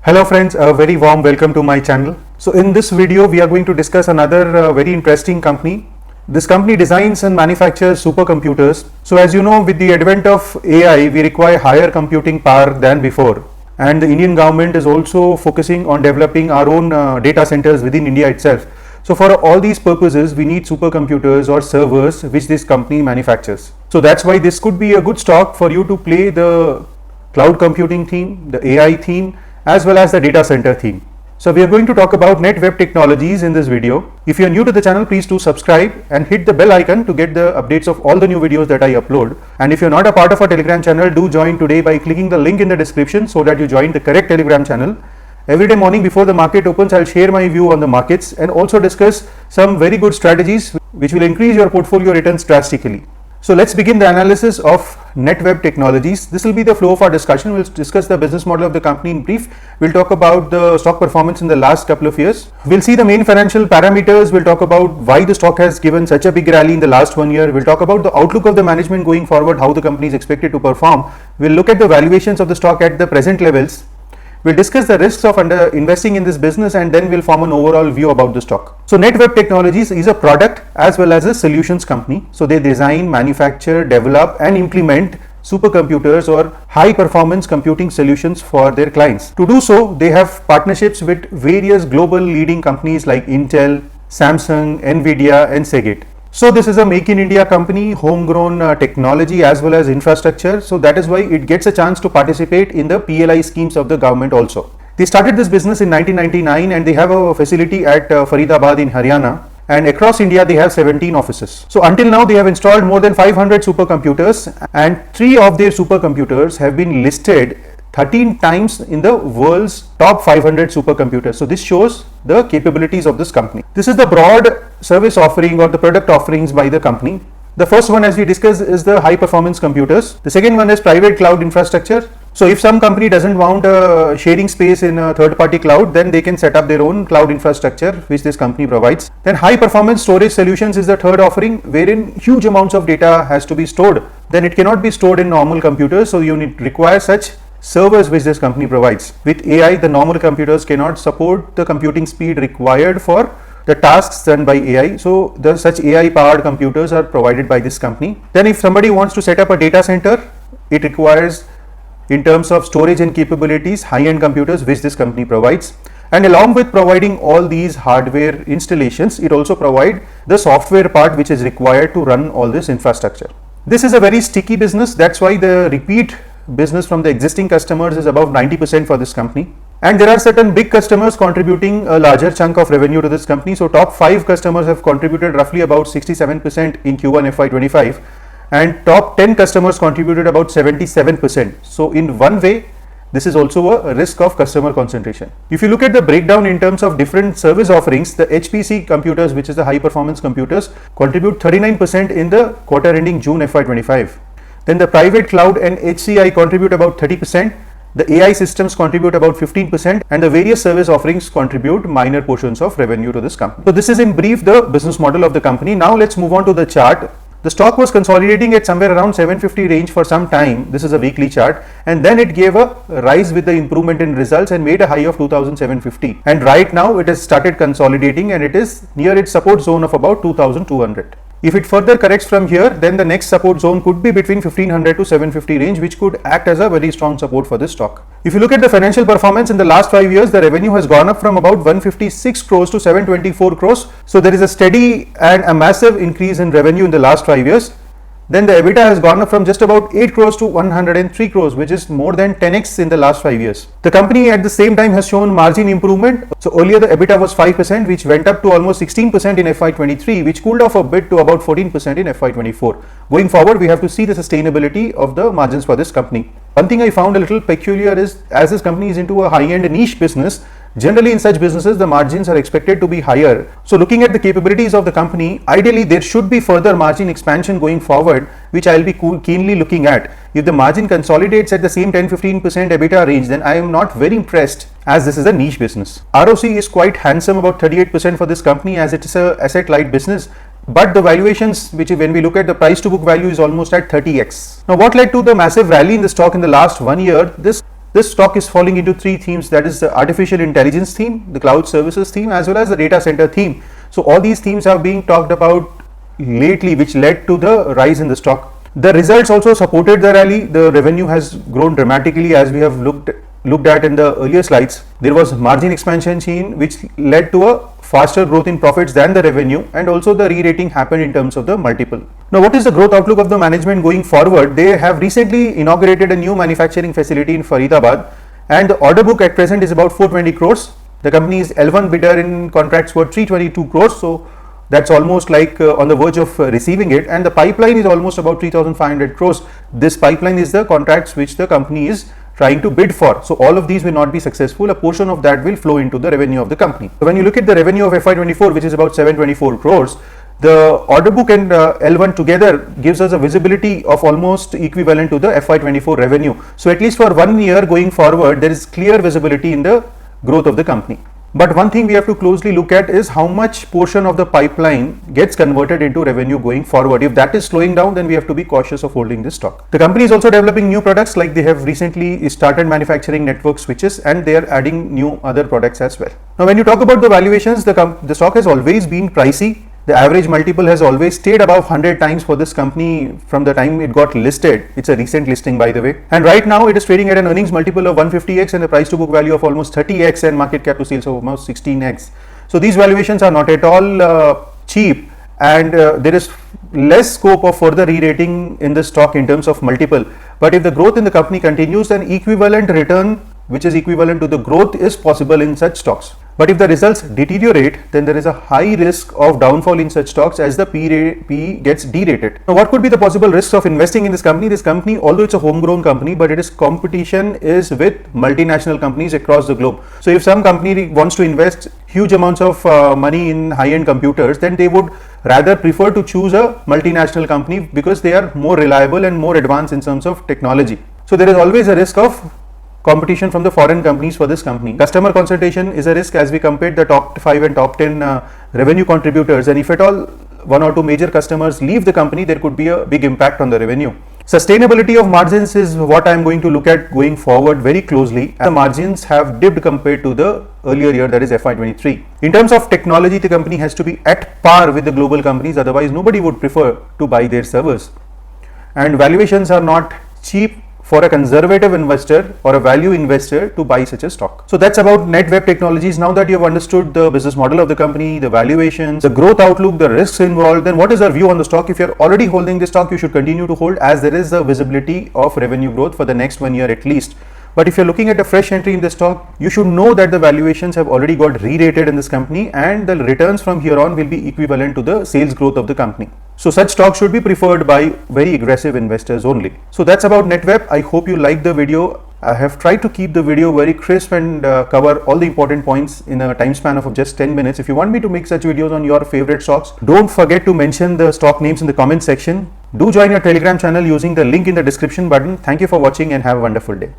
Hello friends, a very warm welcome to my channel. So in this video we are going to discuss another very interesting company. This company designs and manufactures supercomputers. So as you know, with the advent of AI we require higher computing power than before, and the Indian government is also focusing on developing our own data centers within India itself. So for all these purposes we need supercomputers or servers which this company manufactures. So that's why this could be a good stock for you to play the cloud computing theme, the AI theme, as well as the data center theme. So we are going to talk about Netweb Technologies in this video. If you are new to the channel, please do subscribe and hit the bell icon to get the updates of all the new videos that I upload. And if you are not a part of our Telegram channel, do join today by clicking the link in the description so that you join the correct Telegram channel. Every day morning before the market opens, I'll share my view on the markets and also discuss some very good strategies which will increase your portfolio returns drastically. So let's begin the analysis of Netweb Technologies. This will be the flow of our discussion. We'll discuss the business model of the company in brief. We'll talk about the stock performance in the last couple of years. We'll see the main financial parameters. We'll talk about why the stock has given such a big rally in the last 1 year. We'll talk about the outlook of the management going forward, how the company is expected to perform. We'll look at the valuations of the stock at the present levels. We'll discuss the risks of investing in this business, and then we'll form an overall view about the stock. So Netweb Technologies is a product as well as a solutions company. So they design, manufacture, develop and implement supercomputers or high performance computing solutions for their clients. To do so, they have partnerships with various global leading companies like Intel, Samsung, Nvidia and Seagate. So this is a make in India company, homegrown technology as well as infrastructure. So that is why it gets a chance to participate in the PLI schemes of the government also. They started this business in 1999 and they have a facility at Faridabad in Haryana, and across India they have 17 offices. So until now they have installed more than 500 supercomputers, and 3 of their supercomputers have been listed 13 times in the world's top 500 supercomputers. So this shows the capabilities of this company. This is the broad service offering or the product offerings by the company. The first one, as we discussed, is the high performance computers. The second one is private cloud infrastructure. So if some company doesn't want a sharing space in a third party cloud, then they can set up their own cloud infrastructure which this company provides. Then high performance storage solutions is the third offering, wherein huge amounts of data has to be stored. Then it cannot be stored in normal computers, so you require such servers which this company provides. With AI, the normal computers cannot support the computing speed required for the tasks done by AI. So such AI powered computers are provided by this company. Then if somebody wants to set up a data center, it requires, in terms of storage and capabilities, high-end computers which this company provides. And along with providing all these hardware installations, it also provides the software part which is required to run all this infrastructure. This is a very sticky business. That's why the repeat business from the existing customers is above 90% for this company. And there are certain big customers contributing a larger chunk of revenue to this company. So top 5 customers have contributed roughly about 67% in Q1 FY25, and top 10 customers contributed about 77%. So in one way, this is also a risk of customer concentration. If you look at the breakdown in terms of different service offerings, the HPC computers, which is the high performance computers, contribute 39% in the quarter ending June FY25. Then the private cloud and HCI contribute about 30%, the AI systems contribute about 15%, and the various service offerings contribute minor portions of revenue to this company. So this is in brief the business model of the company. Now let's move on to the chart. The stock was consolidating at somewhere around 750 range for some time. This is a weekly chart, and then it gave a rise with the improvement in results and made a high of 2750, and right now it has started consolidating and it is near its support zone of about 2200. If it further corrects from here, then the next support zone could be between 1500 to 750 range, which could act as a very strong support for this stock. If you look at the financial performance in the last 5 years, the revenue has gone up from about 156 crores to 724 crores. So there is a steady and a massive increase in revenue in the last 5 years. Then the EBITDA has gone up from just about 8 crores to 103 crores, which is more than 10x in the last 5 years. The company at the same time has shown margin improvement. So earlier the EBITDA was 5%, which went up to almost 16% in FY23, which cooled off a bit to about 14% in FY24. Going forward, we have to see the sustainability of the margins for this company. One thing I found a little peculiar is, as this company is into a high-end niche business, generally in such businesses the margins are expected to be higher. So looking at the capabilities of the company, ideally there should be further margin expansion going forward, which I will be keenly looking at. If the margin consolidates at the same 10-15% EBITDA range, then I am not very impressed, as this is a niche business. ROC is quite handsome, about 38% for this company, as it is a asset light business. But the valuations, which when we look at the price to book value, is almost at 30x. Now what led to the massive rally in the stock in the last 1 year? This This stock is falling into three themes, that is the artificial intelligence theme, the cloud services theme, as well as the data center theme. So all these themes are being talked about lately, which led to the rise in the stock. The results also supported the rally. The revenue has grown dramatically, as we have looked at in the earlier slides. There was margin expansion seen, which led to a faster growth in profits than the revenue, and also the re-rating happened in terms of the multiple. Now, what is the growth outlook of the management going forward? They have recently inaugurated a new manufacturing facility in Faridabad, and the order book at present is about 420 crores. The company is L1 bidder in contracts for 322 crores. So that's almost like on the verge of receiving it, and the pipeline is almost about 3,500 crores. This pipeline is the contracts which the company is trying to bid for. So all of these will not be successful. A portion of that will flow into the revenue of the company. So when you look at the revenue of FY24, which is about 724 crores, the order book and L1 together gives us a visibility of almost equivalent to the FY24 revenue. So at least for 1 year going forward, there is clear visibility in the growth of the company. But one thing we have to closely look at is how much portion of the pipeline gets converted into revenue going forward. If that is slowing down, then we have to be cautious of holding this stock. The company is also developing new products, like they have recently started manufacturing network switches, and they are adding new other products as well. Now, when you talk about the valuations, the stock has always been pricey. The average multiple has always stayed above 100 times for this company from the time it got listed. It's a recent listing, by the way. And right now it is trading at an earnings multiple of 150x and a price to book value of almost 30x and market cap to sales of almost 16x. So these valuations are not at all cheap, and there is less scope of further re-rating in the stock in terms of multiple. But if the growth in the company continues, then equivalent return, which is equivalent to the growth, is possible in such stocks. But if the results deteriorate, then there is a high risk of downfall in such stocks as the PE gets derated. Now, what could be the possible risks of investing in this company? This company, although it's a homegrown company, but its competition is with multinational companies across the globe. So if some company wants to invest huge amounts of money in high-end computers, then they would rather prefer to choose a multinational company because they are more reliable and more advanced in terms of technology. So there is always a risk of competition from the foreign companies for this company. Customer concentration is a risk as we compare the top 5 and top 10 revenue contributors, and if at all one or two major customers leave the company, there could be a big impact on the revenue. Sustainability of margins is what I am going to look at going forward very closely. The margins have dipped compared to the earlier year, that is FY23. In terms of technology, the company has to be at par with the global companies, otherwise nobody would prefer to buy their servers. And valuations are not cheap for a conservative investor or a value investor to buy such a stock. So that's about Netweb Technologies. Now that you have understood the business model of the company, the valuations, the growth outlook, the risks involved, then what is our view on the stock? If you're already holding the stock, you should continue to hold, as there is a visibility of revenue growth for the next 1 year at least. But if you're looking at a fresh entry in the stock, you should know that the valuations have already got re-rated in this company, and the returns from here on will be equivalent to the sales growth of the company. So such stocks should be preferred by very aggressive investors only. So that's about Netweb. I hope you liked the video. I have tried to keep the video very crisp and cover all the important points in a time span of just 10 minutes. If you want me to make such videos on your favorite stocks, don't forget to mention the stock names in the comment section. Do join our Telegram channel using the link in the description button. Thank you for watching and have a wonderful day.